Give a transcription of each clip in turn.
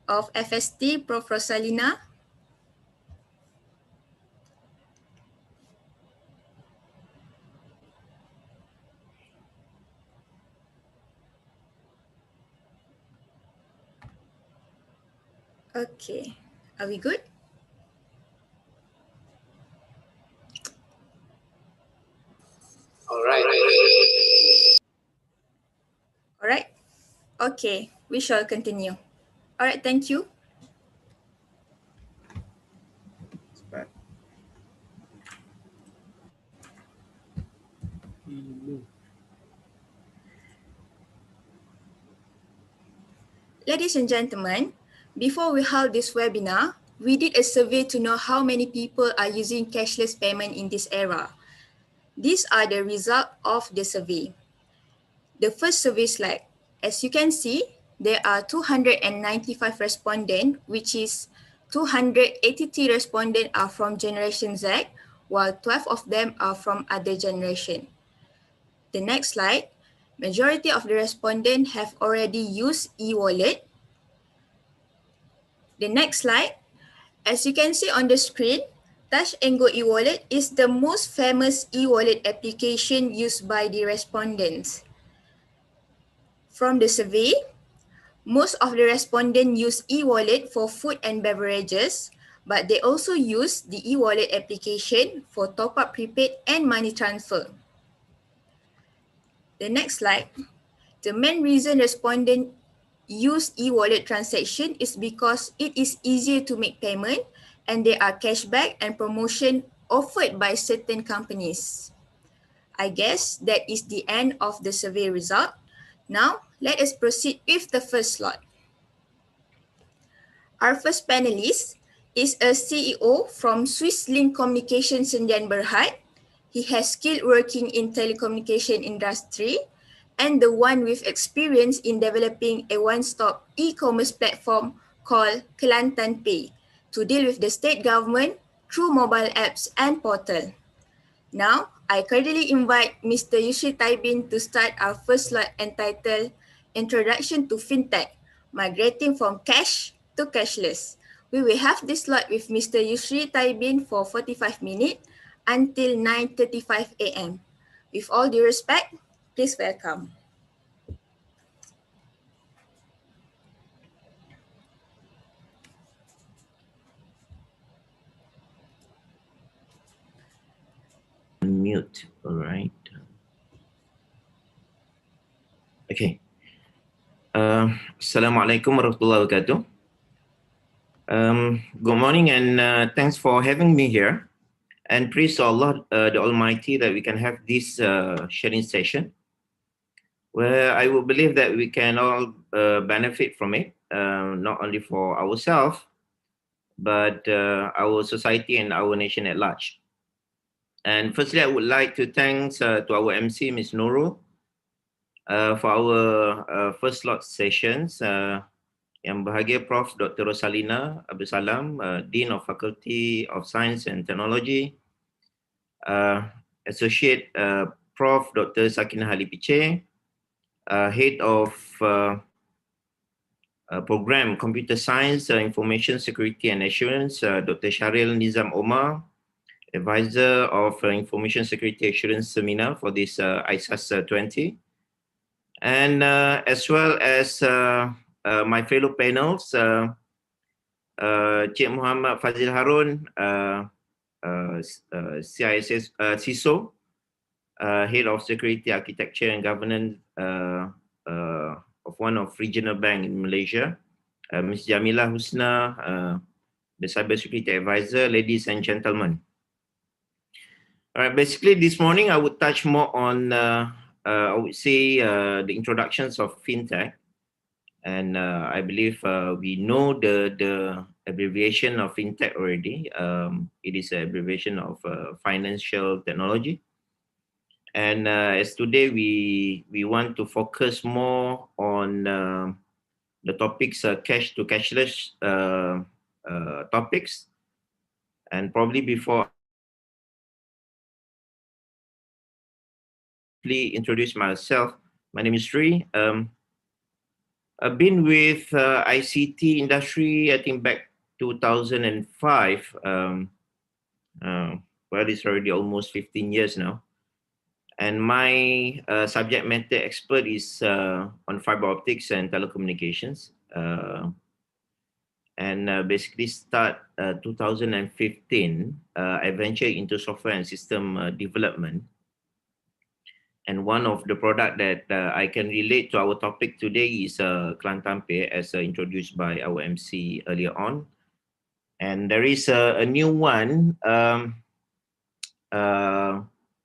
of FST, Prof. Rosalina. Okay, are we good? All right. All right. Okay, we shall continue. All right, thank you. Ladies and gentlemen, before we held this webinar, we did a survey to know how many people are using cashless payment in this era. These are the results of the survey. The first survey slide. As you can see, there are 295 respondents, which is 283 respondents are from Generation Z, while 12 of them are from other generation. The next slide. Majority of the respondents have already used e-wallet. The next slide. As you can see on the screen, Touch and Go e-wallet is the most famous e-wallet application used by the respondents. From the survey, most of the respondents use e-wallet for food and beverages, but they also use the e-wallet application for top-up prepaid and money transfer. The next slide. The main reason respondents use e-wallet transaction is because it is easier to make payment and there are cashback and promotion offered by certain companies. I guess that is the end of the survey result. Now, let us proceed with the first slot. Our first panelist is a CEO from Swiss Link Communication Sendian Berhad. He has skilled working in telecommunication industry and the one with experience in developing a one-stop e-commerce platform called Kelantan Pay to deal with the state government through mobile apps and portal. Now, I cordially invite Mr. Yusri Taibin to start our first slide entitled Introduction to Fintech, Migrating from Cash to Cashless. We will have this slide with Mr. Yusri Taibin for 45 minutes until 9:35 a.m. With all due respect, please welcome. Mute. All right. Okay. Assalamualaikum warahmatullahi wabarakatuh. Good morning and thanks for having me here. And praise to Allah, the Almighty, that we can have this sharing session where I will believe that we can all benefit from it, not only for ourselves, but our society and our nation at large. And firstly, I would like to thank to our MC, Ms. Nurul, for our first slot sessions. Yang berbahagia Prof. Dr. Rosalina Abdul Salam, Dean of Faculty of Science and Technology, Associate Prof. Dr. Sakina Halipiche, Head of Program Computer Science, Information Security and Assurance, Dr. Sharil Nizam Omar, Advisor of Information Security Assurance Seminar for this ISAS 20, and as well as my fellow panels, Cik Muhammad Fazil Harun, CISS CISO, Head of Security Architecture and Governance of one of regional bank in Malaysia, Ms. Jamila Husna, the Cybersecurity Advisor. Ladies and gentlemen. All right, basically this morning I would touch more on, I would say, the introductions of fintech. And I believe we know the abbreviation of fintech already. It is an abbreviation of financial technology. And as today we want to focus more on the topics cash to cashless topics. And probably before I introduce myself, my name is Sri. I've been with ICT industry, I think back 2005. Well, it's already almost 15 years now. And my subject matter expert is on fiber optics and telecommunications. And basically start 2015, I ventured into software and system development. And one of the product that I can relate to our topic today is Kelantan Pay, as introduced by our MC earlier on. And there is a new one.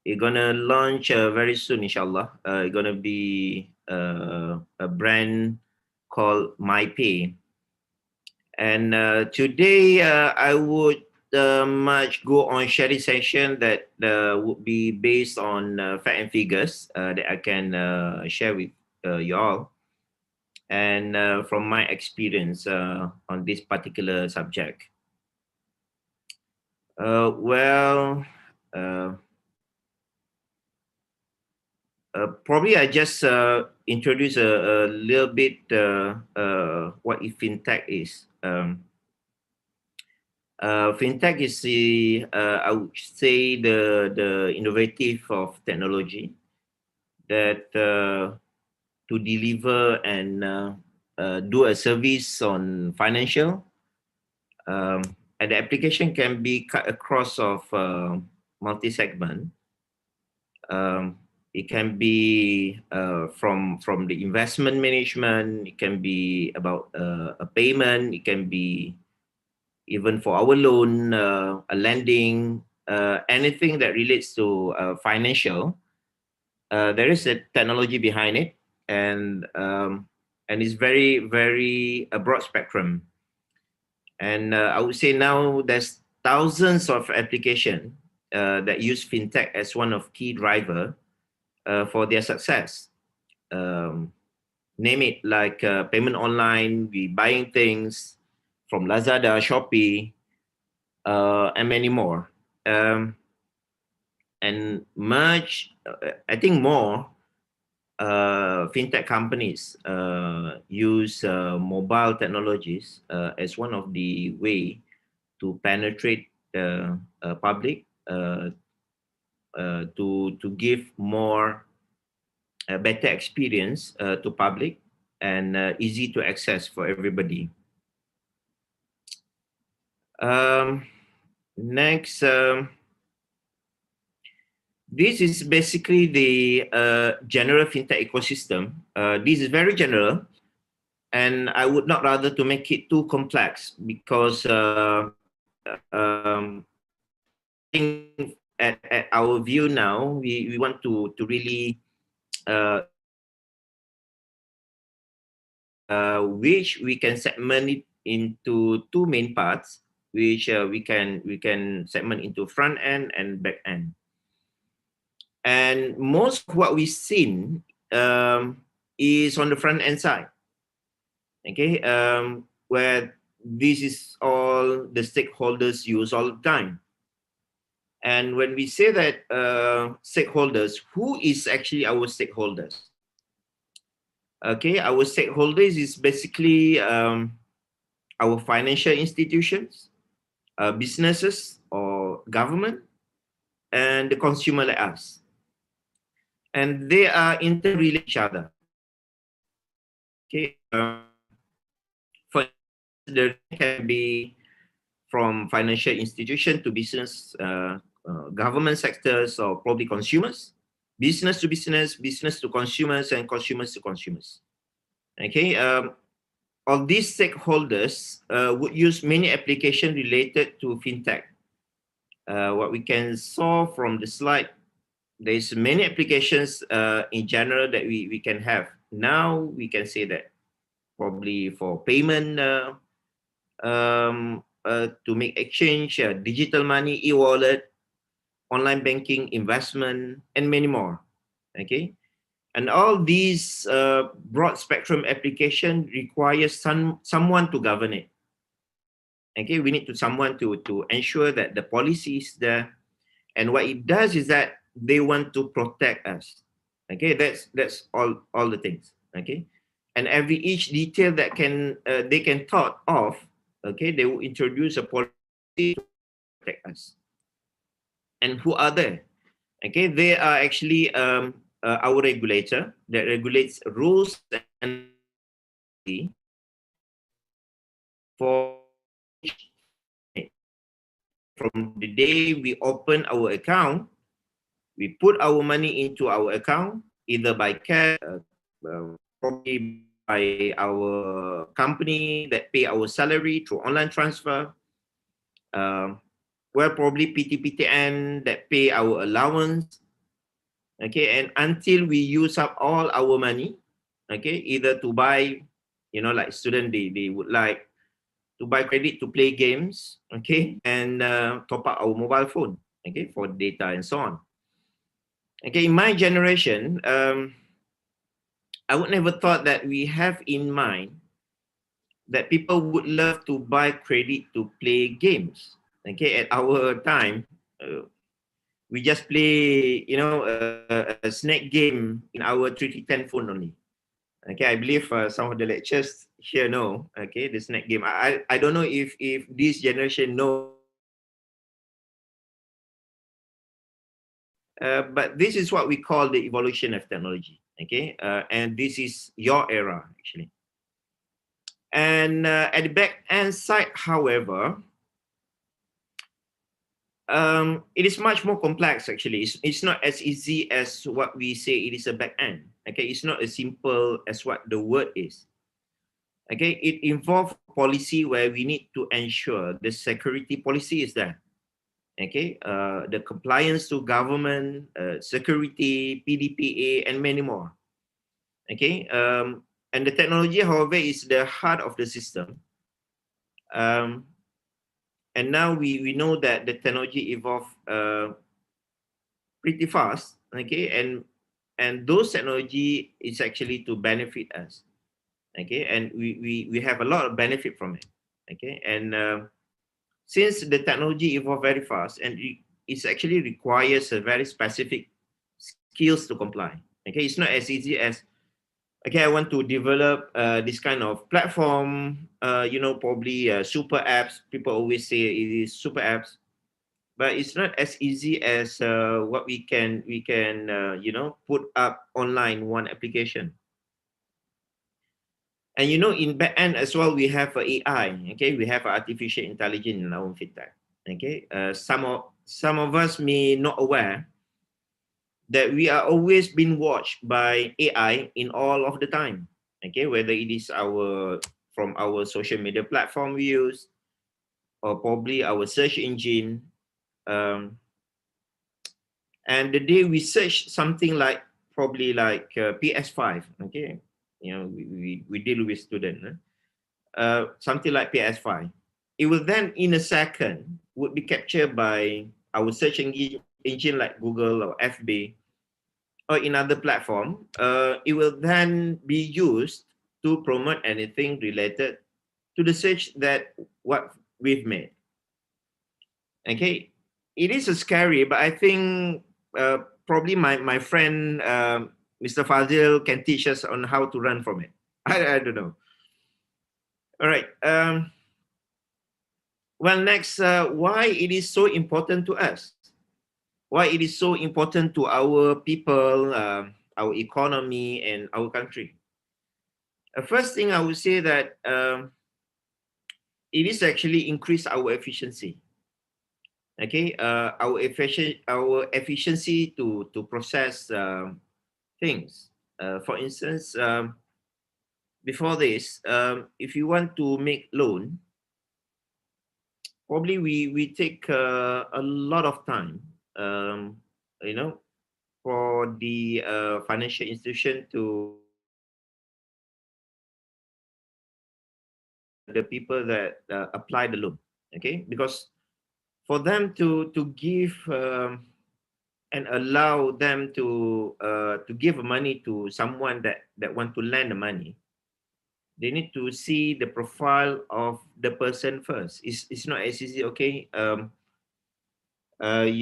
It's gonna launch very soon, inshallah. It's gonna be a brand called MyPay. And today I would much go on sharing session that would be based on fact and figures that I can share with you all, and from my experience on this particular subject. Well, probably I just introduce a little bit what fintech is. Fintech is the I would say the innovative of technology that to deliver and do a service on financial, and the application can be cut across of multi-segment. It can be from the investment management. It can be about a payment. It can be even for our loan, a lending, anything that relates to financial. There is a technology behind it, and it's very a broad spectrum. And I would say now there's thousands of applications that use fintech as one of key driver for their success. Name it like payment online, we buying things from Lazada, Shopee, and many more. And much, I think more fintech companies use mobile technologies as one of the way to penetrate the public, to give more better experience to public, and easy to access for everybody. Next, this is basically the general fintech ecosystem. This is very general, and I would not rather to make it too complex, because I think at our view now, we want to really which we can segment it into two main parts, which we can segment into front end and back end. And most of what we've seen is on the front end side, okay, where this is all the stakeholders use all the time. And when we say that stakeholders, who is actually our stakeholders? Okay, our stakeholders is basically our financial institutions, businesses or government, and the consumer like us. And they are interrelated each other. Okay, for the can be from financial institution to business, government sectors, or probably consumers, business to business, business to consumers, and consumers to consumers. Okay, all these stakeholders would use many applications related to fintech. What we can saw from the slide, there's many applications in general that we can have. Now we can say that probably for payment, to make exchange, digital money, e-wallet, online banking, investment, and many more. Okay, and all these broad spectrum application requires someone to govern it. Okay, we need someone to ensure that the policy is there, and what it does is that they want to protect us. Okay, that's all the things. Okay, and every each detail that they can thought of, okay, they will introduce a policy to protect us. And who are they? Okay, they are actually our regulator that regulates rules and for each from the day we open our account, we put our money into our account either by cash, probably by our company that pay our salary through online transfer. Well, probably PTPTN that pay our allowance. Okay, and until we use up all our money, okay, either to buy, like student, they would like to buy credit to play games, okay, and top up our mobile phone, okay, for data and so on. Okay, in my generation, I would never thought that we have in mind that people would love to buy credit to play games. Okay, at our time, we just play, a snack game in our 310 phone only. Okay, I believe some of the lectures here know. Okay, the snack game. I don't know if this generation know. But this is what we call the evolution of technology. Okay, and this is your era actually. And at the back end side, however, it is much more complex actually. It's not as easy as what we say it is a back end. Okay, it's not as simple as what the word is. Okay, it involves policy where we need to ensure the security policy is there. Okay, the compliance to government, security, PDPA, and many more. Okay, and the technology, however, is the heart of the system. Um, and now we know that the technology evolved pretty fast. Okay, and those technology is actually to benefit us. Okay, and we have a lot of benefit from it. Okay, and since the technology evolved very fast and it actually requires a very specific skills to comply. Okay, it's not as easy as, okay, I want to develop this kind of platform, probably super apps. People always say it is super apps, but it's not as easy as what we can put up online one application. And in back end as well, we have AI. Okay, we have artificial intelligence in our fintech. Okay, some of us may not aware that we are always being watched by AI in all of the time. Okay, whether it is from our social media platform we use, or probably our search engine. Um, and the day we search something like probably like PS5, okay, we deal with students. Something like PS5, it will then in a second would be captured by our search engine like Google or FB or in other platform. It will then be used to promote anything related to the search that what we've made. Okay, it is scary, but I think probably my friend Mr. Fazil can teach us on how to run from it. I don't know. All right. Well, next, why it is so important to us? Why it is so important to our people, our economy, and our country? First thing I would say that it is actually increase our efficiency. Okay, our efficiency to process things. For instance, before this, if you want to make loan, probably we take a lot of time, you know, for the financial institution to the people that apply the loan. Okay, because for them to give and allow them to give money to someone that want to lend the money, they need to see the profile of the person first. It's not as easy. Okay, you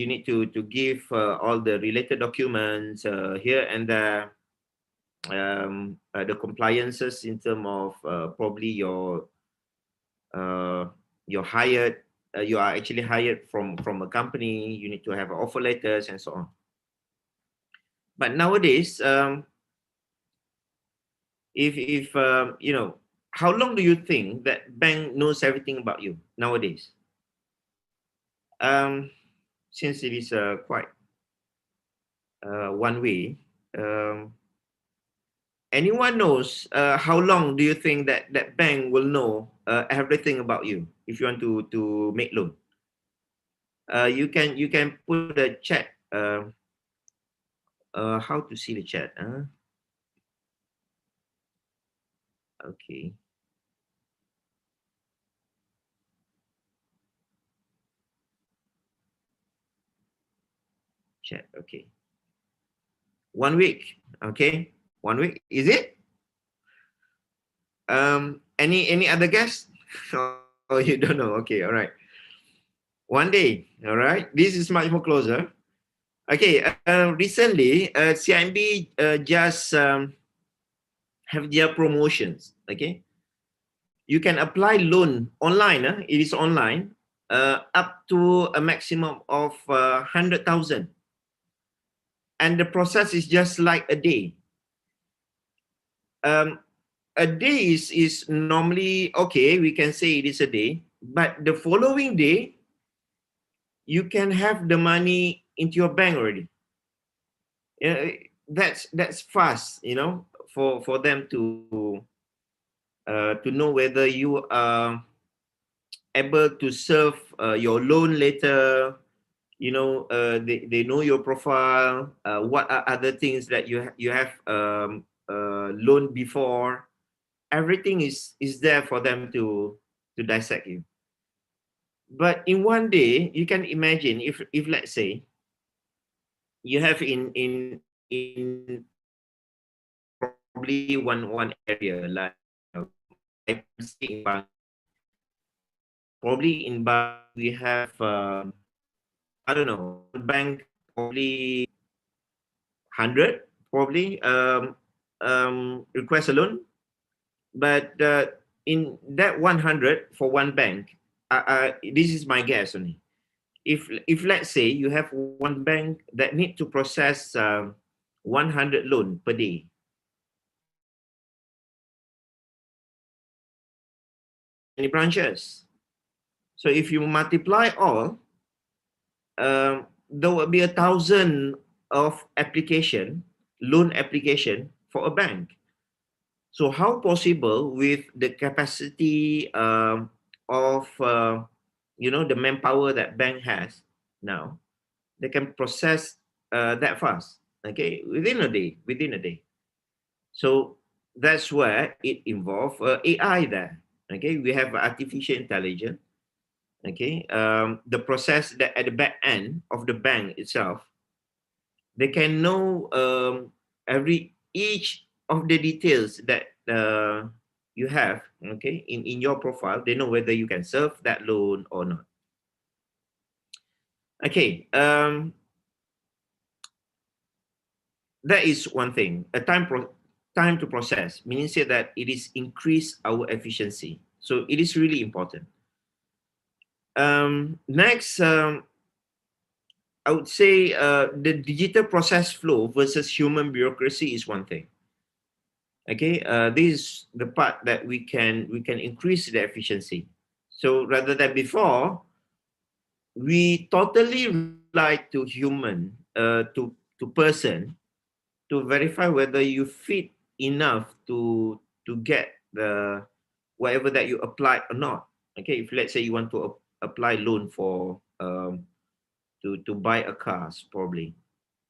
need to give all the related documents here and there. the compliances in terms of probably you're hired, you are actually hired from a company. You need to have offer letters and so on. But nowadays, if you know, how long do you think that bank knows everything about you nowadays? Um, since it is quite one way, um, anyone knows how long do you think that that bank will know everything about you if you want to make loan? You can put a chat. How to see the chat? Okay, chat. Okay, 1 week. Okay, 1 week. Is it? Any other guess? Oh, you don't know. Okay, all right. 1 day. All right. This is much more closer. Okay. Recently, CIMB just have their promotions. Okay. You can apply loan online. It is online. Up to a maximum of 100,000, and the process is just like a day. Um, a day is normally okay. We can say it is a day, but the following day you can have the money into your bank already. That's fast, for them to know whether you are able to serve your loan later. They know your profile. What are other things that you have loaned before? Everything is there for them to dissect you. But in 1 day, you can imagine if let's say you have in probably one area, like I say in Bali. Probably in Bali we have I don't know, one bank probably 100 probably request a loan, but in that 100 for one bank, this is my guess only. If let's say you have one bank that need to process 100 loan per day, many branches. So if you multiply all, there will be 1,000 of loan application for a bank. So how possible with the capacity of the manpower that bank has now, they can process that fast, okay, within a day. So that's where it involves AI there. Okay, we have artificial intelligence. Okay, the process that at the back end of the bank itself, they can know each of the details that you have, okay, in your profile. They know whether you can serve that loan or not. Okay, that is one thing. Time to process means that it is increase our efficiency. So it is really important. Next, I would say the digital process flow versus human bureaucracy is one thing. Okay, this is the part that we can increase the efficiency. So rather than before, we totally rely to human, to person, to verify whether you fit enough to get the whatever that you applied or not. Okay, if let's say you want to apply loan for to buy a car, probably.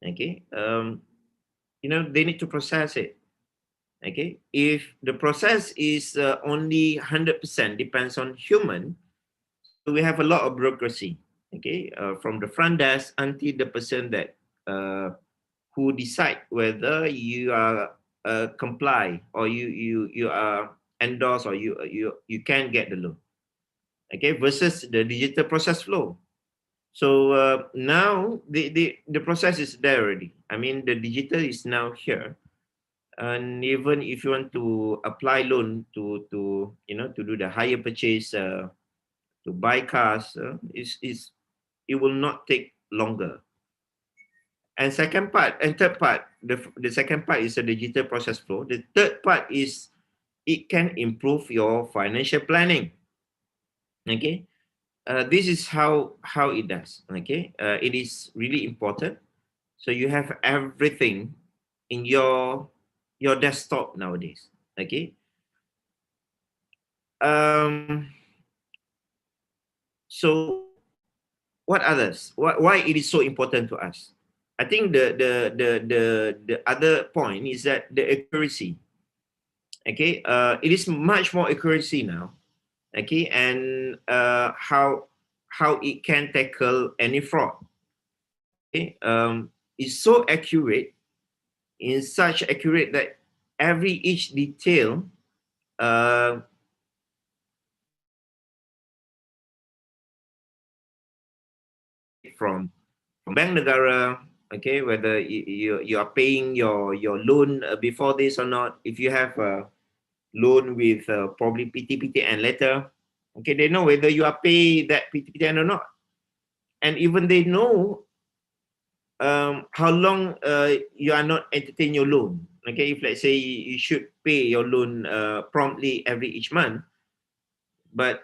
Okay, they need to process it. Okay, if the process is only 100% depends on human, so we have a lot of bureaucracy. Okay, from the front desk until the person that who decide whether you are comply or you are endorse or you can get the loan. Okay, versus the digital process flow. So now the process is there already. I mean, the digital is now here. And even if you want to apply loan to to do the hire purchase, to buy cars, is it will not take longer. And third part, the second part is a digital process flow. The third part is it can improve your financial planning. Okay, this is how it does. Okay, it is really important. So you have everything in your desktop nowadays. Okay. Um. So what others? Why it is so important to us? I think the other point is that the accuracy. Okay. It is much more accuracy now. Okay, and how it can tackle any fraud. Okay. It's so accurate, in such accurate that every each detail uh, from Bank Negara. Okay, whether you are paying your loan before this or not. If you have a loan with probably PTPTN letter, okay, they know whether you are pay that PTPTN or not, and even they know how long you are not entertain your loan. Okay, if let's say you should pay your loan promptly every each month, but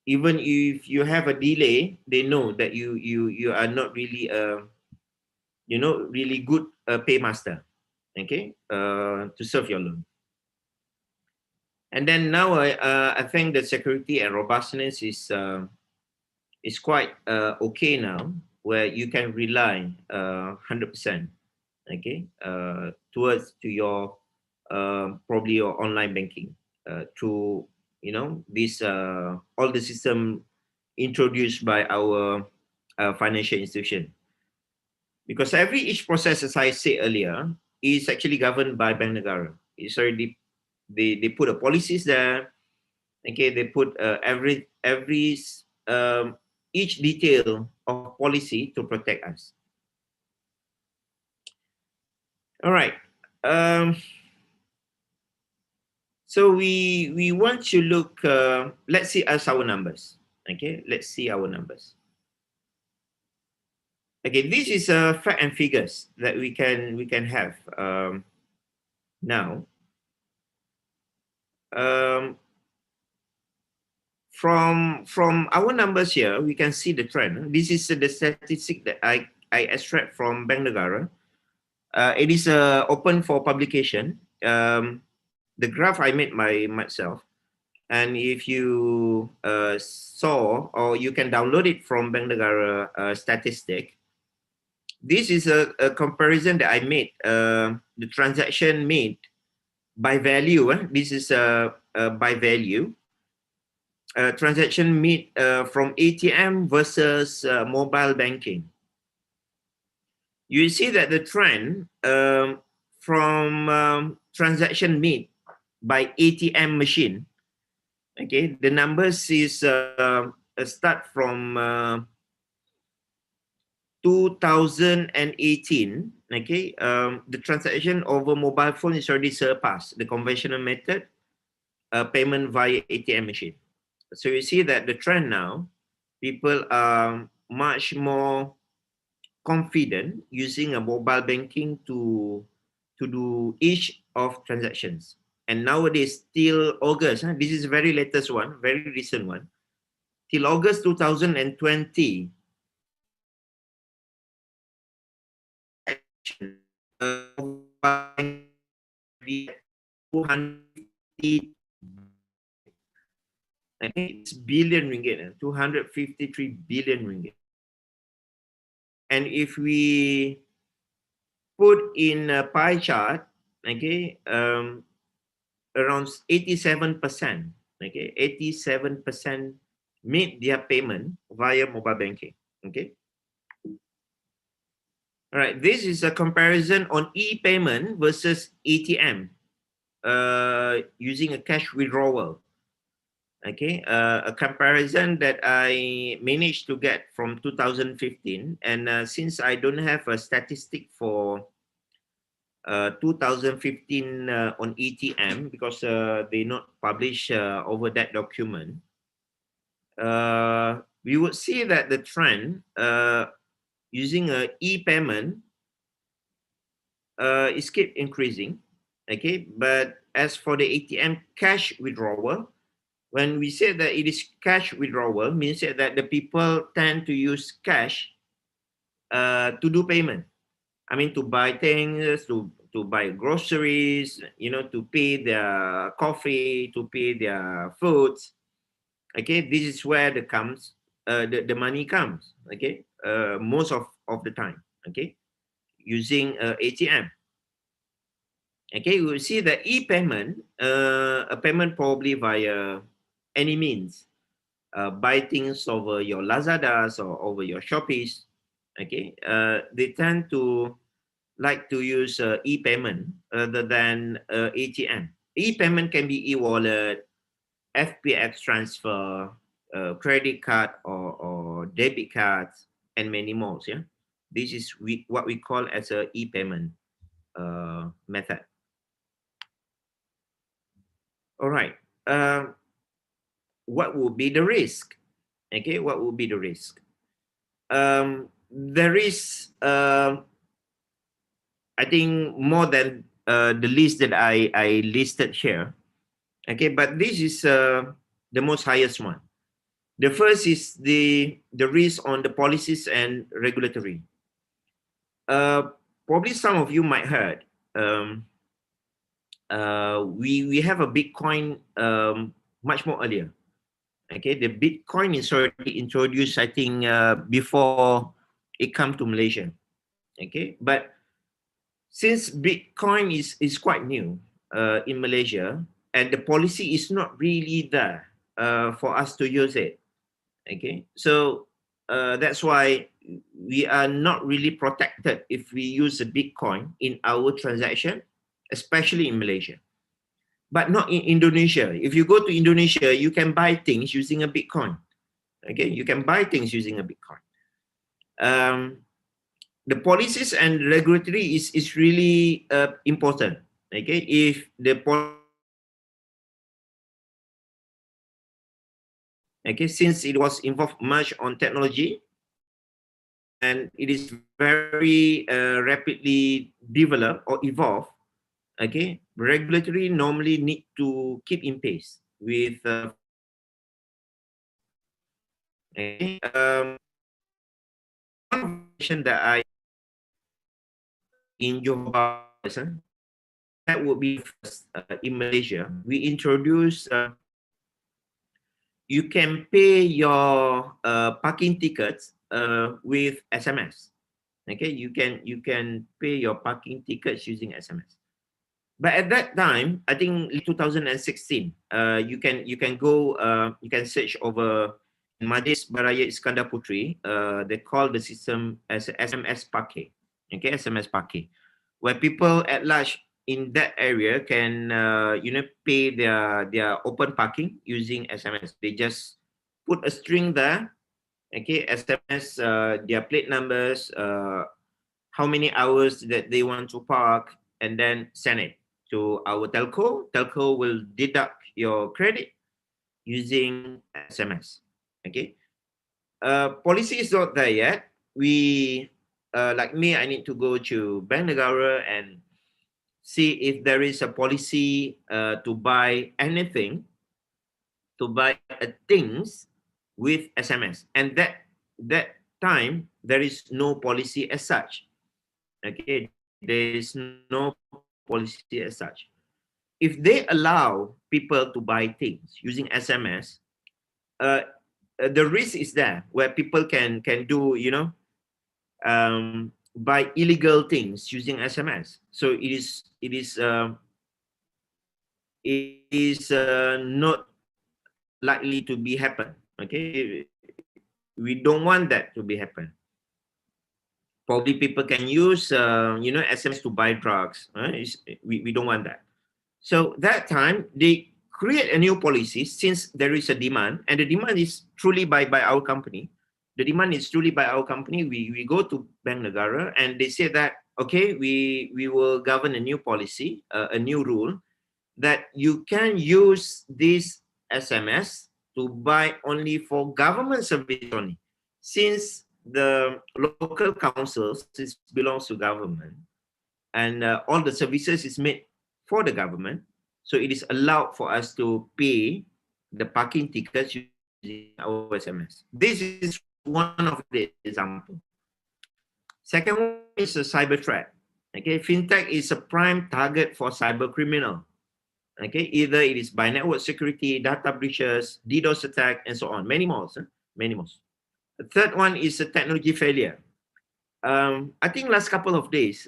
even if you have a delay, they know that you are not really really good paymaster. Okay, to serve your loan. And then now I think the security and robustness is quite okay now, where you can rely 100%, okay, towards to your probably your online banking through this all the system introduced by our financial institution, because every each process, as I said earlier, is actually governed by Bank Negara. It's already they put the policies there. Okay, they put every each detail of policy to protect us. All right. Um, so we want to look. Let's see us our numbers. Okay, let's see our numbers. Okay, this is fact and figures that we can have now. Um, from our numbers here, we can see the trend. This is the statistic that I extract from Bank Negara. It is open for publication. The graph I made myself, and if you saw, or you can download it from Bank Negara statistic. This is a comparison that I made. The transaction made by value. This is by value. Transaction made from ATM versus mobile banking. You see that the trend from transaction made by ATM machine, okay, the numbers is start from 2018, okay, the transaction over mobile phone is already surpassed the conventional method payment via ATM machine. So you see that the trend now, people are much more confident using a mobile banking to do each of transactions. And nowadays, till August, this is very latest one, very recent one, till August 2020, it's billion ringgit, 253 billion ringgit. And if we put in a pie chart, okay, around 87%, okay, 87% made their payment via mobile banking, okay. All right, this is a comparison on e-payment versus ATM using a cash withdrawal. Okay, a comparison that I managed to get from 2015, and since I don't have a statistic for 2015 on ATM, because they not publish over that document, we would see that the trend using a e-payment is keep increasing. Okay, but as for the ATM cash withdrawal, when we say that it is cash withdrawal, means that the people tend to use cash to do payment. I mean, to buy things, to buy groceries, to pay their coffee, to pay their foods. Okay, this is where the money comes. Okay, most of the time. Okay, using ATM. Okay, we will see that e-payment, a payment probably via any means, buy things over your Lazadas or over your Shopees. Okay, they tend to like to use e-payment rather than ATM. E-payment can be e-wallet, FPX transfer, credit card or debit cards, and many more. Yeah, this is what we call as a e-payment method. All right. What would be the risk? Okay, what would be the risk? There is, I think, more than the list that I listed here. Okay, but this is the most highest one. The first is the risk on the policies and regulatory. Probably some of you might heard. We have a Bitcoin much more earlier. Okay, the Bitcoin is already introduced, I think, before it come to Malaysia. Okay, but since Bitcoin is quite new in Malaysia, and the policy is not really there for us to use it. Okay, so that's why we are not really protected if we use a Bitcoin in our transaction, especially in Malaysia. But not in Indonesia. If you go to Indonesia, you can buy things using a Bitcoin. Okay, you can buy things using a Bitcoin. The policies and regulatory is really important. Okay, if the since it was involved much on technology, and it is very rapidly developed or evolved. Okay, regulatory normally need to keep in pace with okay. One vision that I in Johor Bahru, that would be first in Malaysia. We introduce you can pay your parking tickets with SMS. Okay, you can pay your parking tickets using SMS. But at that time, I think 2016, you can go, you can search over Majlis Baraya Iskandar Puteri. They call the system as SMS Parking. Okay, SMS Parking, where people at large in that area can pay their open parking using SMS. They just put a string there. Okay, SMS their plate numbers, how many hours that they want to park, and then send it to our telco. Telco will deduct your credit using SMS. Okay. Policy is not there yet. We, like me, I need to go to Bank Negara and see if there is a policy to buy anything, to buy things with SMS. And that time, there is no policy as such. Okay, there is no policy as such. If they allow people to buy things using SMS, the risk is there where people can do buy illegal things using SMS. So it is not likely to be happen. Okay, we don't want that to be happen. Probably people can use SMS to buy drugs. We don't want that. So that time they create a new policy since there is a demand, and the demand is truly by our company. The demand is truly by our company. We go to Bank Negara and they say that okay, we will govern a new policy, a new rule that you can use this SMS to buy only for government service only. Since the local councils belongs to government and all the services is made for the government, so it is allowed for us to pay the parking tickets using our SMS. This is one of the example. Second one is a cyber threat. Okay, fintech is a prime target for cyber criminal. Okay, either it is by network security, data breaches, DDoS attack, and so on. Many more, many more. The third one is a technology failure. I think last couple of days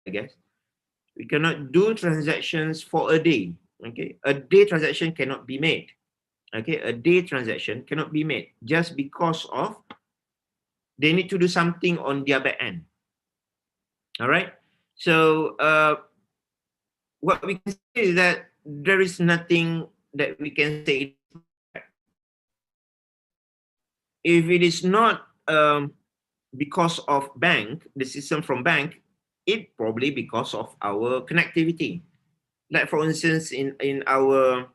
I guess we cannot do transactions for a day. Okay, a day transaction cannot be made. Okay, a day transaction cannot be made just because of they need to do something on their back end. All right. So what we can say is that there is nothing that we can say. If it is not because of bank, the system from bank, it probably because of our connectivity. Like for instance, in our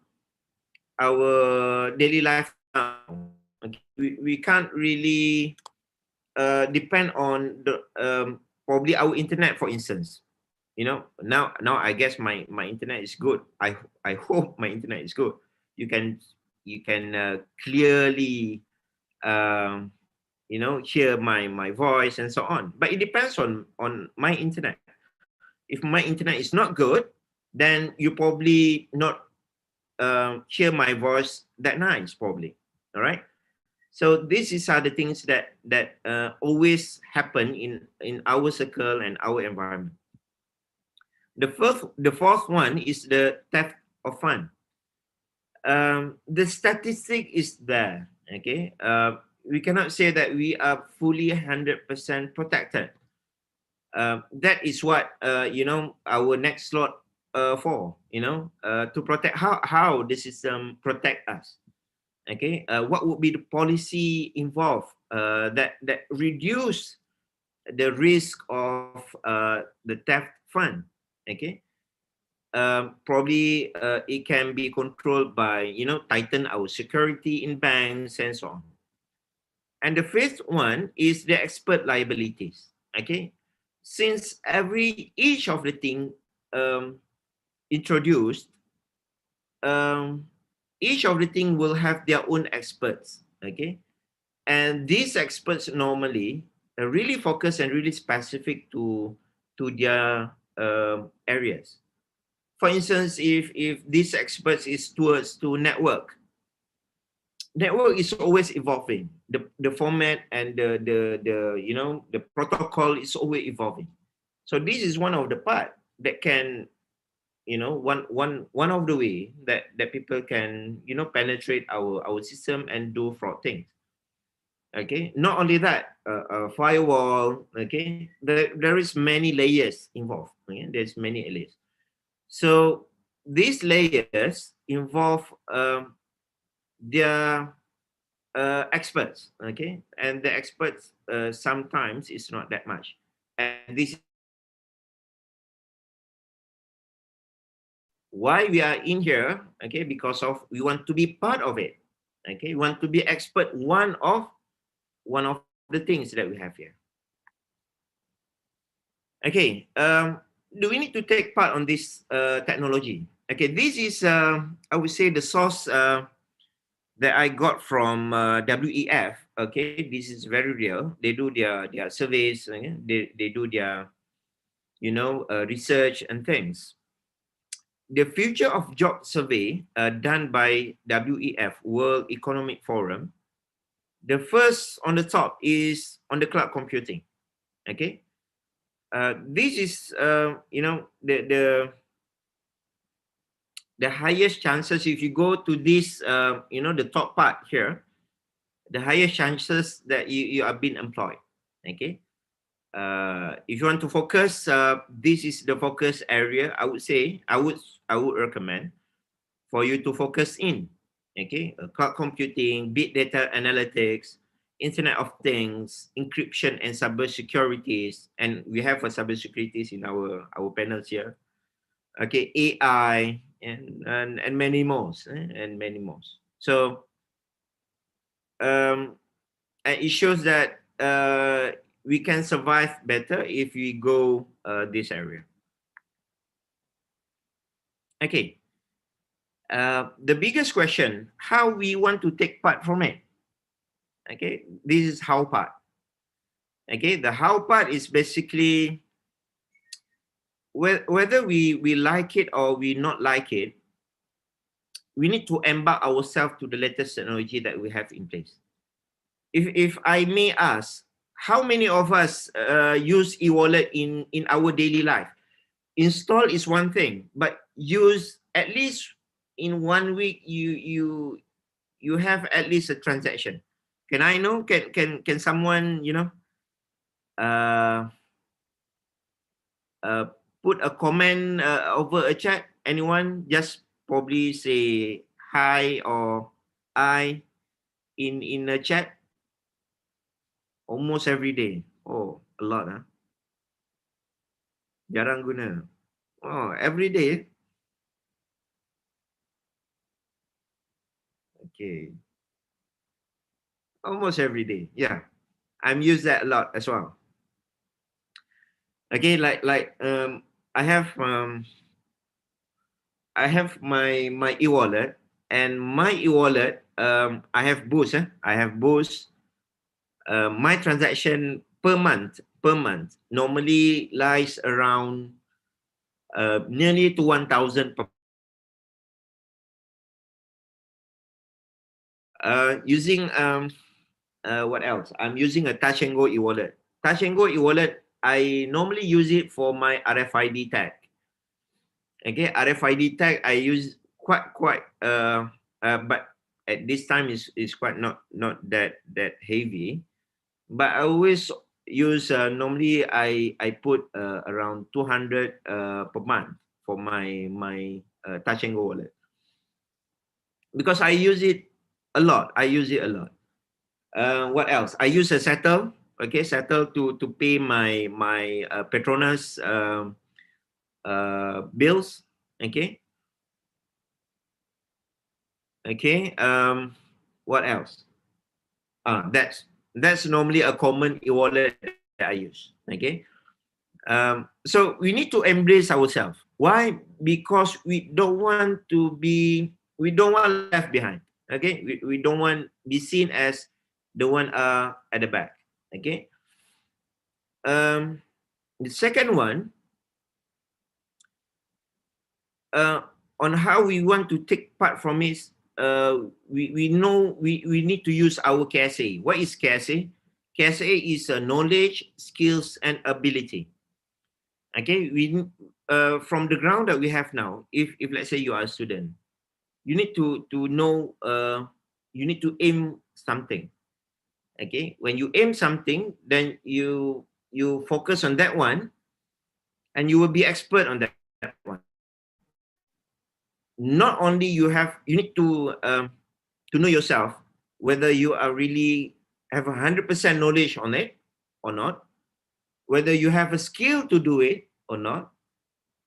daily life now, okay, we can't really depend on the probably our internet, for instance. You know, now I guess my internet is good. I hope my internet is good. You can clearly you know, hear my voice and so on. But it depends on my internet. If my internet is not good, then you probably not hear my voice that nice, probably. All right. So these are the things that always happen in our circle and our environment. The fourth one is the theft of fund. The statistic is there. Okay, we cannot say that we are fully 100% protected. That is what you know, our next slot for, you know, to protect how the system protect us. Okay, what would be the policy involved that reduce the risk of the theft fund. Okay, probably it can be controlled by, you know, tighten our security in banks and so on. And the fifth one is the expert liabilities. Okay, since each of the thing introduced, um, each of the thing will have their own experts. Okay, and these experts normally really focus and really specific to their areas. For instance, if these experts is towards to network is always evolving. The format and the you know, the protocol is always evolving. So this is one of the part that can, you know, one of the way that people can, you know, penetrate our system and do fraud things. Okay, not only that, firewall. Okay, there is many layers involved. Okay? There's many layers. So these layers involve their experts. Okay, and the experts sometimes is not that much, and this is why we are in here. Okay, because of we want to be part of it. Okay, we want to be expert one of the things that we have here. Okay, do we need to take part on this technology? Okay, this is I would say the source that I got from WEF. Okay, this is very real. They do their surveys. Okay? They do their, you know, research and things. The future of job survey done by WEF, World Economic Forum. The first on the top is on the cloud computing. Okay, this is you know, the highest chances. If you go to this you know, the top part here, the highest chances that you are being employed. Okay, if you want to focus, this is the focus area. I would say I would recommend for you to focus in. Okay, cloud computing, big data analytics, Internet of Things, encryption and cybersecurities, and we have a cybersecurities in our panels here. Okay, AI and many more, and many more. So and it shows that we can survive better if we go this area. Okay. The biggest question, how we want to take part from it. Okay, this is how part. Okay, the how part is basically whether we like it or we not like it, we need to embark ourselves to the latest technology that we have in place. If I may ask, how many of us use e-wallet in our daily life? Install is one thing, but use at least in 1 week you have at least a transaction. Can I know? Can someone uh, uh, put a comment over a chat? Anyone just probably say hi or I in a chat almost every day. Oh, a lot, huh? Jarang guna. Oh, every day. Okay, almost every day. Yeah, I'm use that a lot as well. Okay, I have my e-wallet, and my e-wallet I have Boost. I have Boost. My transaction per month normally lies around nearly to 1,000 per using what else? I'm using a Touch and Go e-wallet. Touch and Go e-wallet, I normally use it for my RFID tag. Okay, RFID tag I use but at this time is quite not that heavy. But I always use normally I put around 200 per month for my Touch and Go wallet, because I use it a lot. I use it a lot. What else? I use a Settle. Okay, Settle to pay my Petronas bills. Okay. Okay. What else? That's normally a common e-wallet that I use. Okay. So we need to embrace ourselves. Why? Because we don't want left behind. Okay, we don't want be seen as the one at the back. Okay. Um, the second one, uh, on how we want to take part from it. We know we need to use our KSA. What is KSA? KSA is knowledge, skills, and ability. Okay, we from the ground that we have now, if let's say you are a student, you need to know, you need to aim something. Okay, when you aim something, then you focus on that one, and you will be expert on that one. Not only you need to know yourself whether you are really have 100% knowledge on it or not, whether you have a skill to do it or not.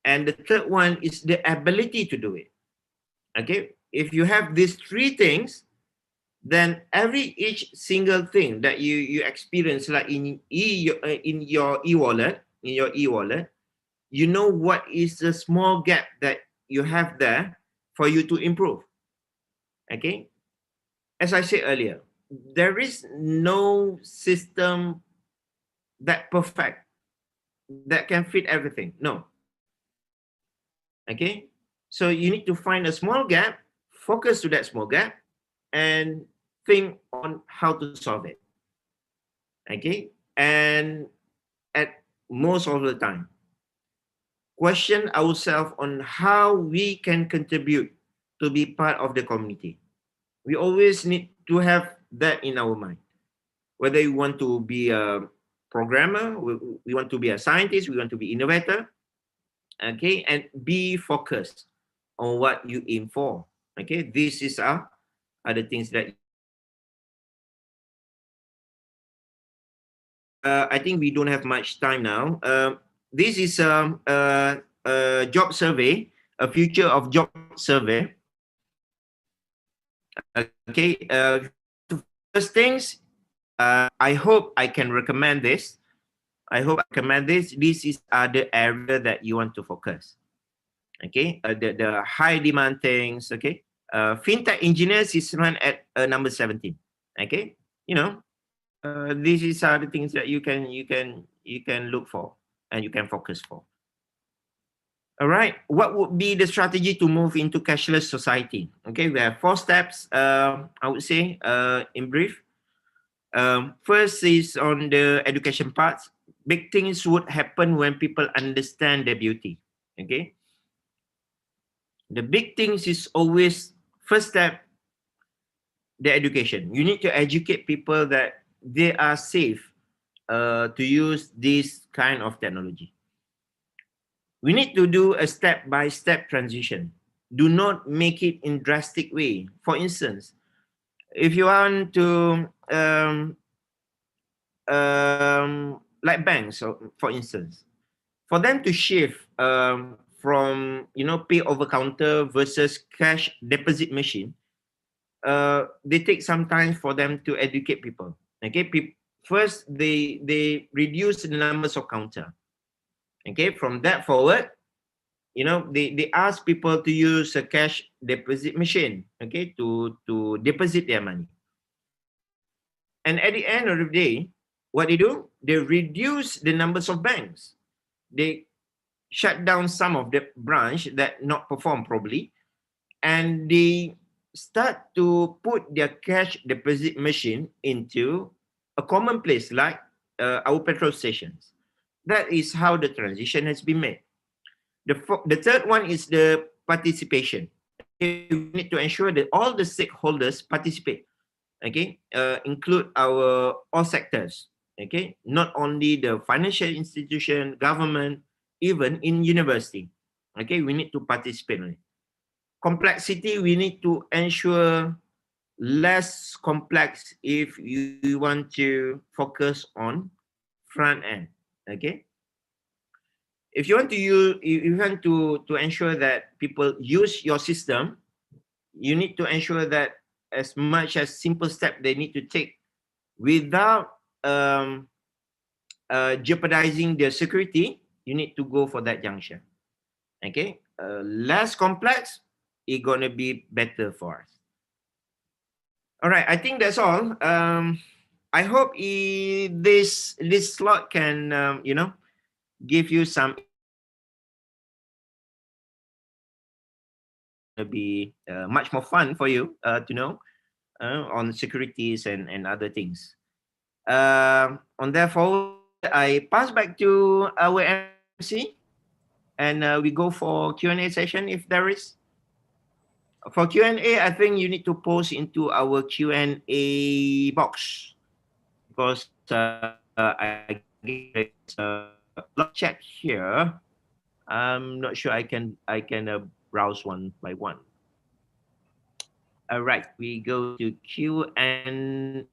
And the third one is the ability to do it. Okay, if you have these three things, then each single thing that you experience, like in your e-wallet, you know what is the small gap that you have there for you to improve. Okay, as I said earlier, there is no system that perfect that can fit everything. No. Okay, so you need to find a small gap, focus to that small gap, and think on how to solve it. Okay, and at most of the time, question ourselves on how we can contribute to be part of the community. We always need to have that in our mind. Whether you want to be a programmer, we want to be a scientist, we want to be innovator, okay, and be focused on what you aim for. Okay, this is are the things that I think we don't have much time now. This is a job survey, a future of job survey. Okay, if you want to focus things, I hope I can recommend this. I hope I recommend this. This is other area that you want to focus. Okay, the high demand things. Okay, fintech engineers is run at number 17. Okay, you know, these are the things that you can look for and you can focus for. All right, what would be the strategy to move into cashless society? Okay, we have 4 steps. I would say in brief. First is on the education part. Big things would happen when people understand the beauty. Okay, the big things is always first step, the education. You need to educate people that they are safe to use this kind of technology. We need to do a step-by-step transition. Do not make it in drastic way. For instance, if you want to like banks, for instance, for them to shift from pay over counter versus cash deposit machine, they take some time for them to educate people. Okay, first they reduce the numbers of counter. Okay, from that forward, they ask people to use a cash deposit machine. Okay, to deposit their money. And at the end of the day, what they do, they reduce the numbers of banks. They shut down some of the branch that not perform properly, and they start to put their cash deposit machine into a common place like our petrol stations. That is how the transition has been made. The third one is the participation. Okay, we need to ensure that all the stakeholders participate. Okay, include our all sectors. Okay, not only the financial institution, government, even in university. Okay, we need to participate in it. Complexity, we need to ensure less complex if you want to focus on front end. Okay, if you want to use, if you want to ensure that people use your system, you need to ensure that as much as simple step they need to take without jeopardizing their security, you need to go for that junction. Okay, less complex, it's gonna be better for us. All right, I think that's all. I hope this slot can give you some be much more fun for you to know on securities and other things. On that forward, I pass back to our MC, and we go for Q&A session if there is. For Q&A, I think you need to post into our Q&A box because I get a lot of chat here. I'm not sure I can browse one by one. All right, we go to Q&A.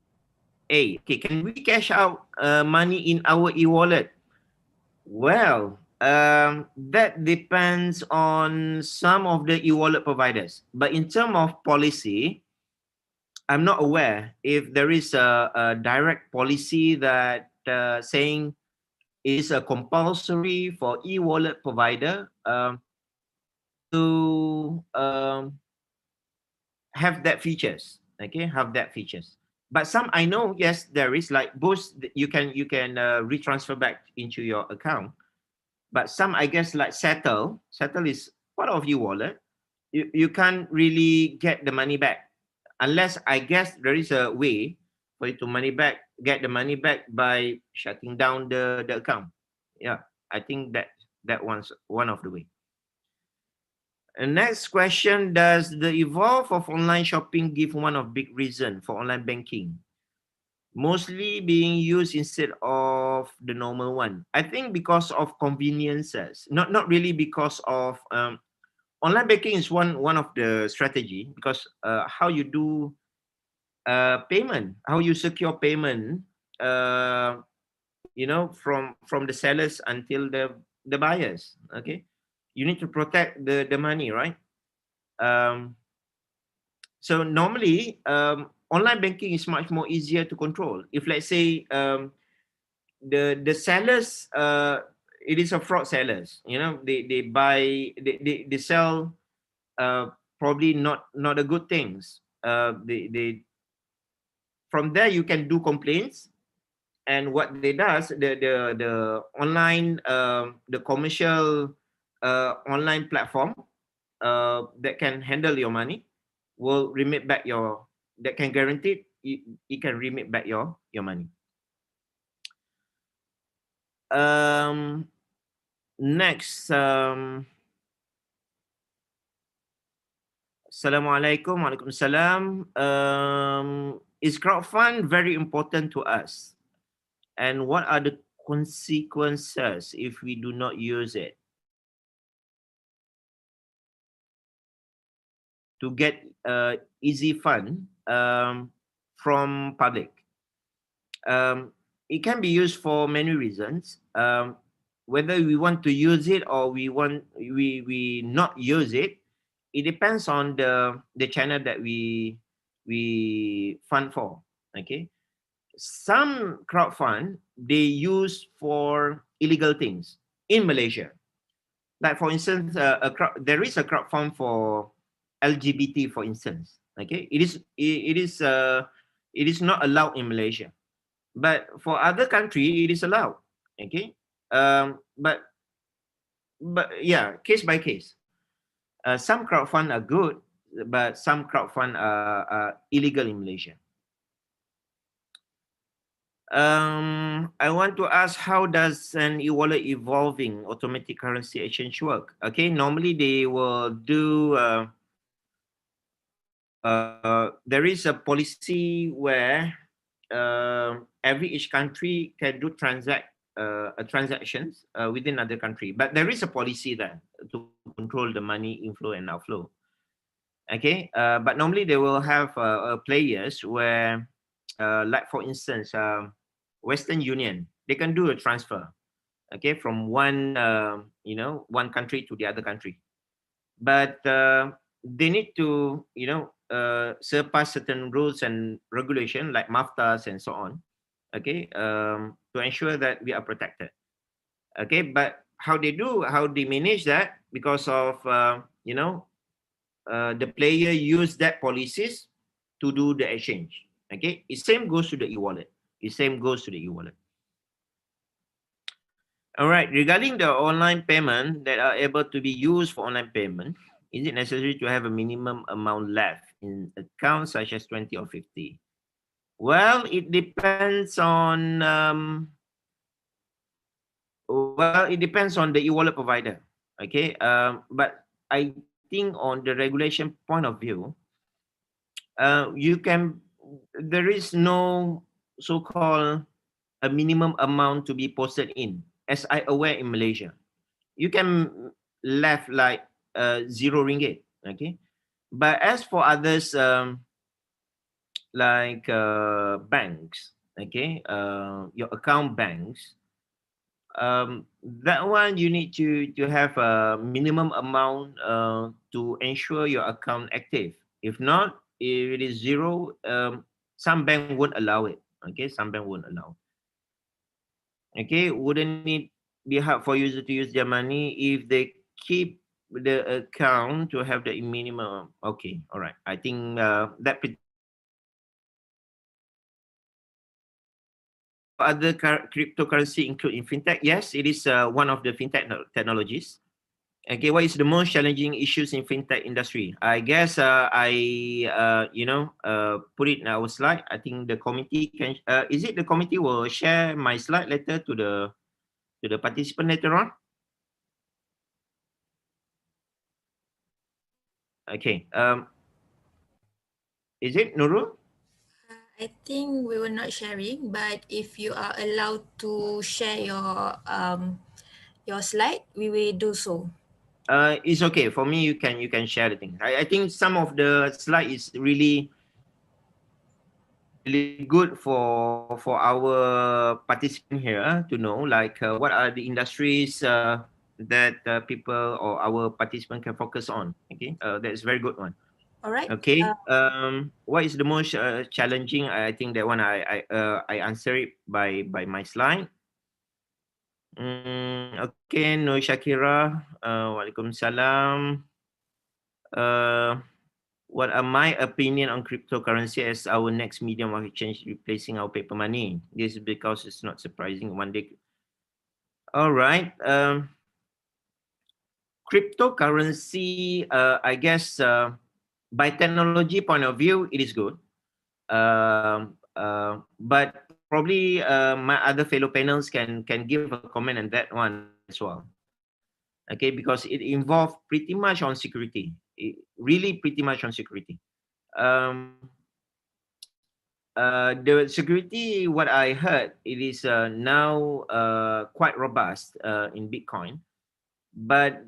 Okay, can we cash out money in our e-wallet? Well, that depends on some of the e-wallet providers. But in terms of policy, I'm not aware if there is a direct policy that saying it is a compulsory for e-wallet provider to have that features. Okay, have that features. But some I know, yes, there is like Boost. You can retransfer back into your account. But some I guess like Settle is part of your wallet. You can't really get the money back unless I guess there is a way for you to get the money back by shutting down the account. Yeah, I think that one's one of the way. And next question, does the evolve of online shopping give one of big reason for online banking mostly being used instead of the normal one? I think because of conveniences, not really because of online banking is one of the strategy because how you do payment, how you secure payment from the sellers until the buyers. Okay, you need to protect the money, right? So normally, online banking is much more easier to control. If let's say the sellers, it is a fraud sellers. They sell probably not a good things. They From there you can do complaints, and what they does, the online the commercial online platform that can handle your money will remit back your that can guarantee it can remit back your money. um Next, Assalamualaikum. Waalaikumsalam. Is crowdfund very important to us? And what are the consequences if we do not use it to get easy fund from public? It can be used for many reasons. Whether we want to use it or we not use it, it depends on the channel that we fund for. Okay, some crowdfund they use for illegal things in Malaysia. Like for instance, there is a crowdfund for LGBT, for instance. Okay, it is not allowed in Malaysia, but for other country it is allowed. Okay, but yeah, case by case. Some crowdfund are good, but some crowdfund are illegal in Malaysia. I want to ask, how does an e-wallet evolving automatic currency exchange work? Okay, normally they will do. There is a policy where every each country can do transactions within other country, but there is a policy there to control the money inflow and outflow. Okay, but normally they will have players where, like for instance, Western Union, they can do a transfer, okay, from one country to the other country, but they need to surpass certain rules and regulation like MAFTAs and so on, okay, to ensure that we are protected. Okay, but how they manage that, because of the player use that policies to do the exchange. Okay, it same goes to the e-wallet. All right, regarding the online payment that are able to be used for online payment, is it necessary to have a minimum amount left in accounts such as 20 or 50? Well, it depends on the e-wallet provider. Okay, but I think on the regulation point of view, there is no so-called a minimum amount to be posted in. As I aware in Malaysia, you can left like RM0. Okay, but as for others, like banks, okay, your account banks, that one you need to have a minimum amount to ensure your account active. If not, if it is zero, some bank won't allow it. Okay, some bank won't allow. Okay, wouldn't it be hard for users to use their money if they keep the account to have the minimum? Okay, all right. I think that pretty much other cryptocurrency include in fintech. Yes, it is one of the fintech technologies. Okay, what is the most challenging issues in fintech industry? I guess I put it in our slide. I think the committee can. Is it the committee will share my slide later to the participant later on? Okay. Is it Nurul? I think we were not sharing, but if you are allowed to share your slide, we will do so. It's okay for me. You can share the thing. I think some of the slide is really really good for our participant here to know, like what are the industries that people or our participant can focus on. Okay, that's very good one. All right. Okay, what is the most challenging? I think that one I answer it by my slide. Okay, no Shakira. Waalaikumsalam. Uh, what are my opinion on cryptocurrency as our next medium of exchange replacing our paper money? This is because it's not surprising one day. All right. Cryptocurrency, I guess by technology point of view, it is good. But probably my other fellow panels can give a comment on that one as well. Okay, because it involves pretty much on security, really pretty much on security. Um, the security, what I heard, it is now quite robust in Bitcoin. But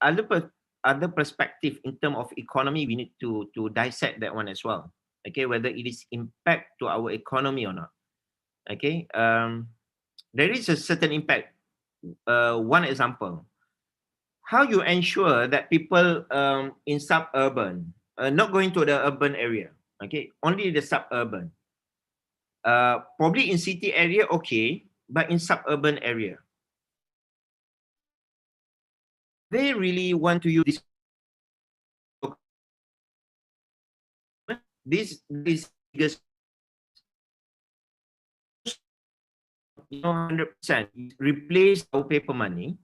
other perspective in terms of economy, we need to dissect that one as well. Okay, whether it is impact to our economy or not. Okay, there is a certain impact. One example, how you ensure that people in suburban, not going to the urban area, okay, only the suburban. Probably in city area, okay, but in suburban area, they really want to use this biggest, you know, 100% replace our paper money.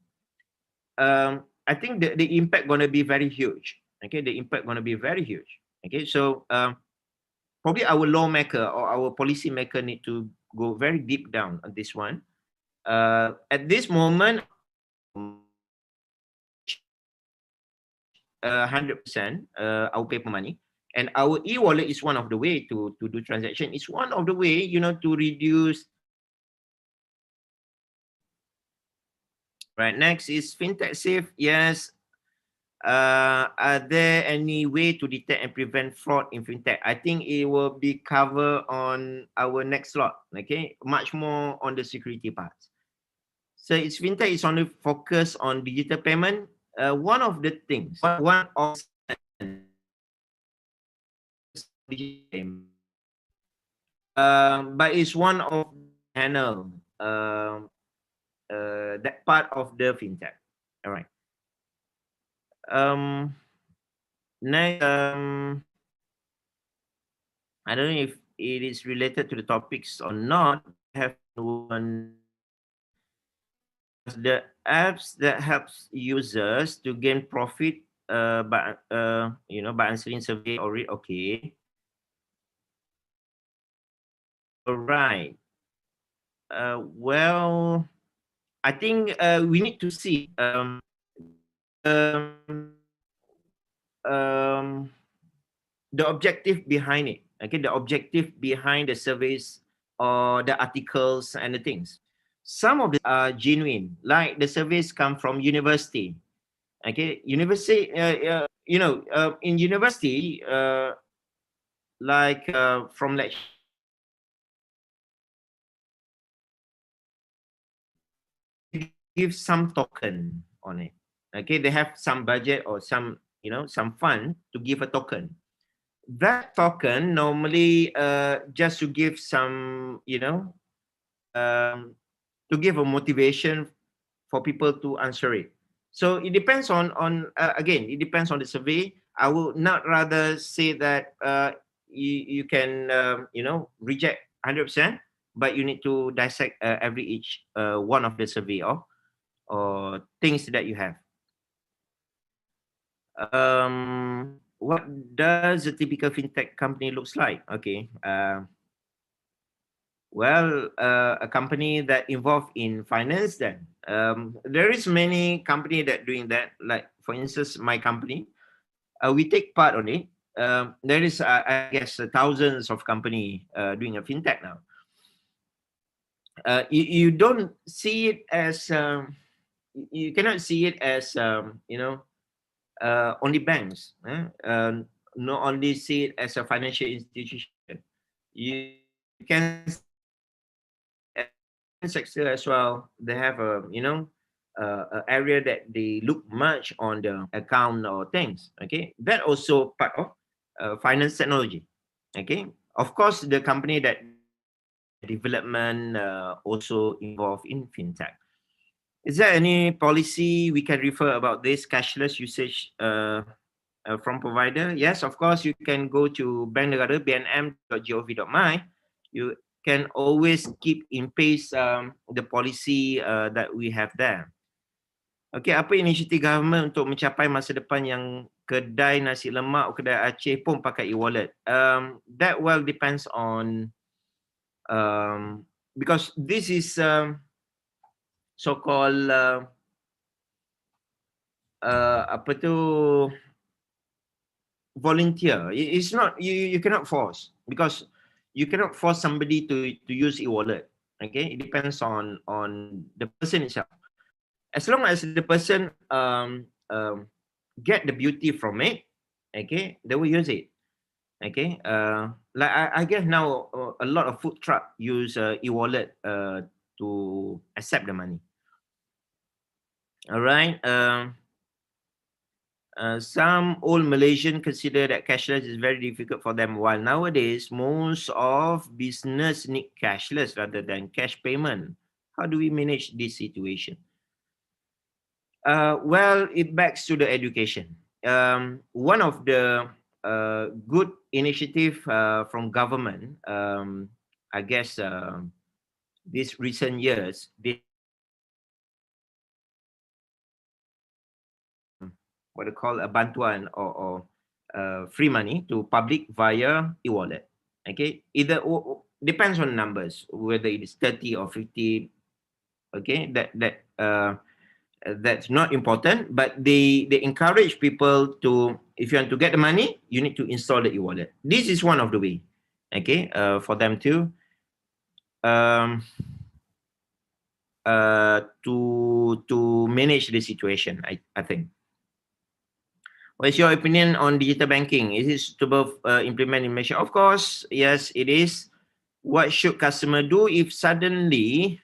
I think the impact gonna be very huge. Okay, the impact gonna be very huge. Okay, so probably our lawmaker or our policy maker need to go very deep down on this one. At this moment, 100% our paper money, and our e-wallet is one of the way to do transaction. It's one of the way, you know, to reduce. Right, next is fintech safe. Yes. Are there any way to detect and prevent fraud in fintech? I think it will be covered on our next slot. Okay, much more on the security part. So it's fintech is only focused on digital payment. One of the things, one of digital payment, but it's one of channel that part of the fintech. All right. Um, Next, I don't know if it is related to the topics or not. I have one. The apps that helps users to gain profit by by answering survey or read. Okay. All right. Well, I think we need to see um, um, the objective behind it. Okay, the objective behind the surveys or the articles and the things. Some of the are genuine, like the surveys come from university. Okay, university, in university, like from like give some token on it. Okay, they have some budget or some, some fund to give a token. That token normally just to give some, to give a motivation for people to answer it. So it depends on again, it depends on the survey. I would not rather say that you can reject 100%, but you need to dissect every each one of the survey or things that you have. What does a typical fintech company looks like? Okay. Well, a company that involved in finance, then there is many company that doing that. Like for instance, my company, we take part on it. There is, I guess, thousands of company doing a fintech now. You don't see it as you cannot see it as only banks. Not only see it as a financial institution. you can see sector as well. They have a a area that they look much on the account or things. Okay, that also part of finance technology. Okay, of course, the company that their development also involved in fintech. Is there any policy we can refer about this cashless usage from provider? Yes, of course, you can go to Bank Negara, bnm.gov.my. You can always keep in pace the policy that we have there. Okay, apa inisiatif government untuk mencapai masa depan yang kedai nasi lemak, kedai Aceh pun pakai e-wallet? That well depends on because this is so-called apa tu volunteer. It's not you cannot force, because you cannot force somebody to use e-wallet. Okay, it depends on the person itself. As long as the person get the beauty from it, okay, they will use it. Okay, like I guess now a lot of food truck use e-wallet to accept the money. All right. Some old Malaysian consider that cashless is very difficult for them, while nowadays most of business need cashless rather than cash payment. How do we manage this situation? Well, it backs to the education. One of the good initiative from government, I guess, these recent years, they what they call a bantuan or free money to public via e-wallet. Okay, either depends on numbers, whether it is 30 or 50. Okay, that's not important, but they encourage people to, if you want to get the money, you need to install the e-wallet. This is one of the way, okay, for them um, to manage the situation. I think. What's your opinion on digital banking? Is it suitable implement in Malaysia? Of course, yes, it is. What should customer do if suddenly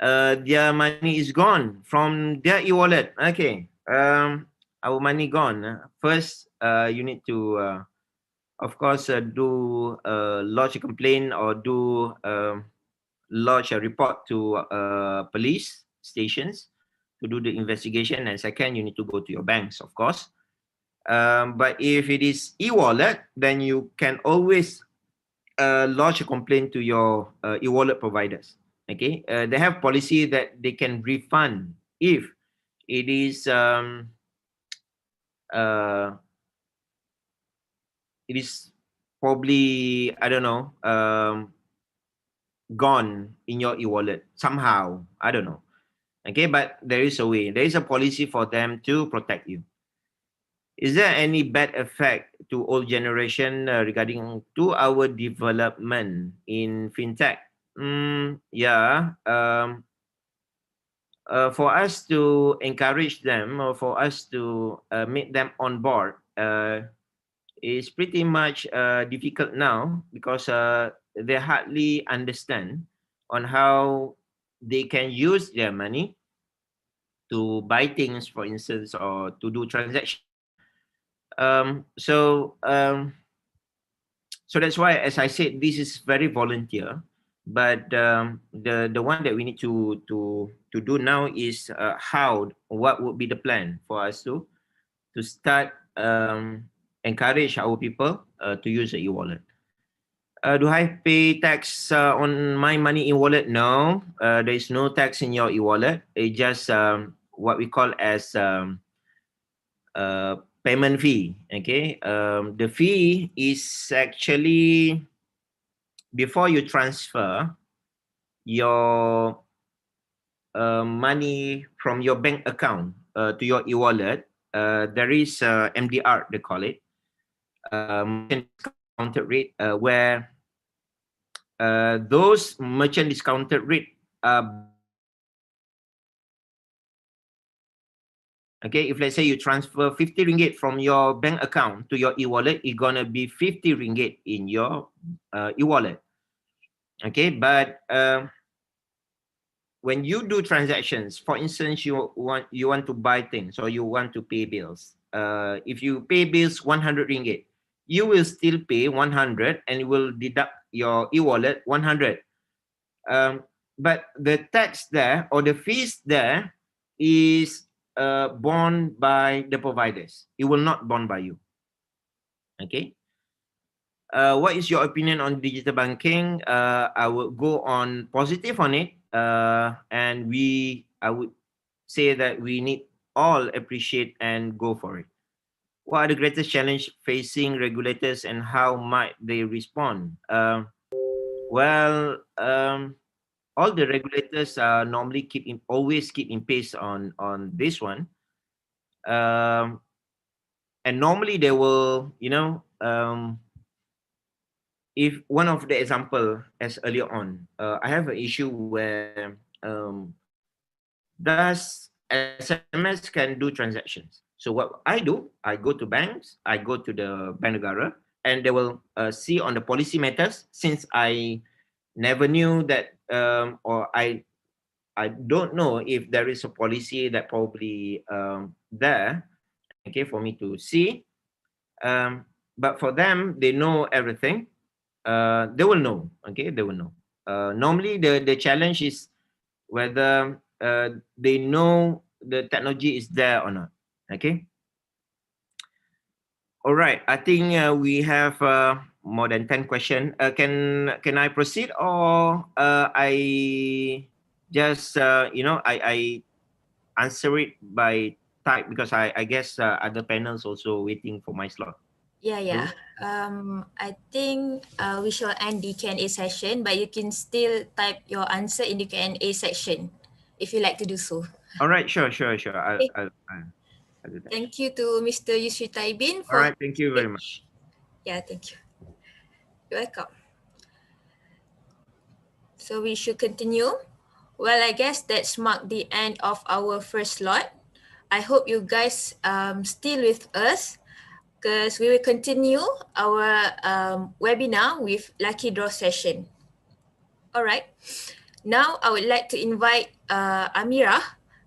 their money is gone from their e-wallet? Okay, our money gone. First, you need to, of course, do lodge a complaint or do lodge a report to police stations to do the investigation. And second, you need to go to your banks, of course. But if it is e-wallet, then you can always lodge a complaint to your e-wallet providers. Okay, they have policy that they can refund if it is uh, it is probably, I don't know, gone in your e-wallet somehow. I don't know. Okay, but there is a way. There is a policy for them to protect you. Is there any bad effect to old generation regarding to our development in fintech? Yeah. For us to encourage them or for us to make them on board is pretty much difficult now, because they hardly understand on how they can use their money to buy things, for instance, or to do transaction. So that's why, as I said, this is very volunteer. But the one that we need to do now is what would be the plan for us to start encourage our people to use the e-wallet. Do I pay tax on my money in wallet? No, there is no tax in your e-wallet. It's just what we call as payment fee. Okay, the fee is actually before you transfer your money from your bank account to your e-wallet. There is MDR, they call it, merchant discounted rate, where those merchant discounted rate are Okay, if let's say you transfer 50 ringgit from your bank account to your e-wallet, it's gonna be 50 ringgit in your e-wallet. Okay, but when you do transactions, for instance, you want to buy things or you want to pay bills. If you pay bills 100 ringgit, you will still pay 100 and it will deduct your e-wallet 100. But the tax there or the fees there is borne by the providers. It will not borne by you. Okay. What is your opinion on digital banking? I would go on positive on it, and I would say that we need all appreciate and go for it. What are the greatest challenge facing regulators and how might they respond? Well, all the regulators normally always keep in pace on this one, and normally they will, if one of the example as earlier on, I have an issue where does SMS can do transactions. So what I do, I go to banks, I go to the Bank Negara, and they will see on the policy matters. Since I never knew that, or I don't know if there is a policy that probably there, okay, for me to see. But for them, they know everything. They will know. Okay, they will know. Normally, the challenge is whether they know the technology is there or not. Okay. All right. I think we have more than 10 questions. Can I proceed or I just I answer it by type because I guess other panels also waiting for my slot. Yeah. Nurul? I think we shall end the Q&A session, but you can still type your answer in the Q&A section if you like to do so. All right. Sure. Okay. I'll do that. Thank you to Mr. Yusri Taibin All for right. Thank you very much. Yeah, thank you. You're welcome. So we should continue. Well, I guess that's marked the end of our first slot. I hope you guys still with us because we will continue our webinar with lucky draw session. All right. Now I would like to invite Amira,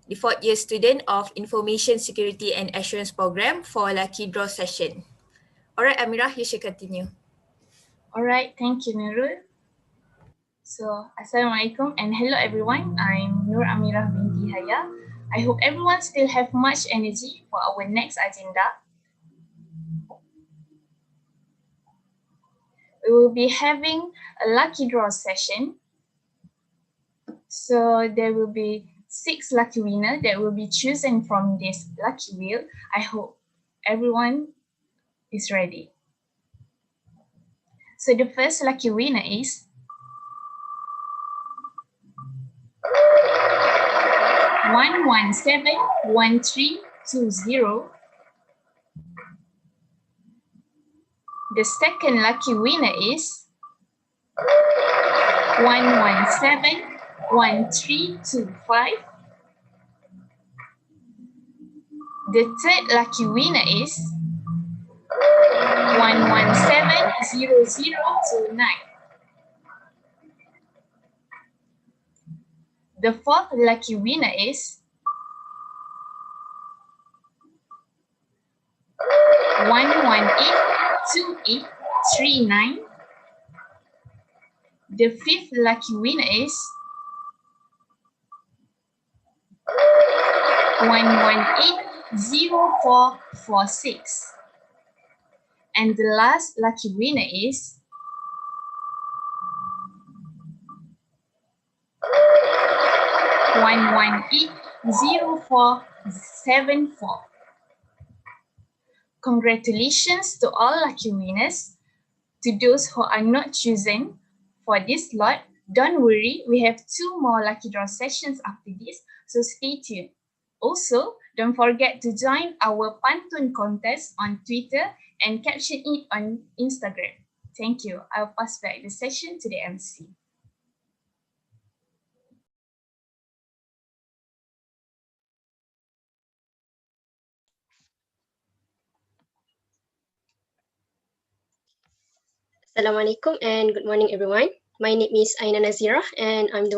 the fourth year student of Information Security and Assurance Program for lucky draw session. All right, Amira, you should continue. All right, thank you, Nurul. So, Assalamualaikum and hello everyone. I'm Nur Amirah binti Haya. I hope everyone still have much energy for our next agenda. We will be having a lucky draw session. So there will be 6 lucky winners that will be chosen from this lucky wheel. I hope everyone is ready. So the first lucky winner is 1171320. The second lucky winner is 1171325. The third lucky winner is 1170029. The fourth lucky winner is 1182839. The fifth lucky winner is 1180446. And the last lucky winner is 1180474. Congratulations to all lucky winners. To those who are not chosen for this lot, don't worry, we have 2 more lucky draw sessions after this, so stay tuned. Also, don't forget to join our Pantun contest on Twitter and caption it on Instagram. Thank you. I'll pass back the session to the MC. Assalamualaikum and good morning everyone. My name is Aina Nazira and I'm the one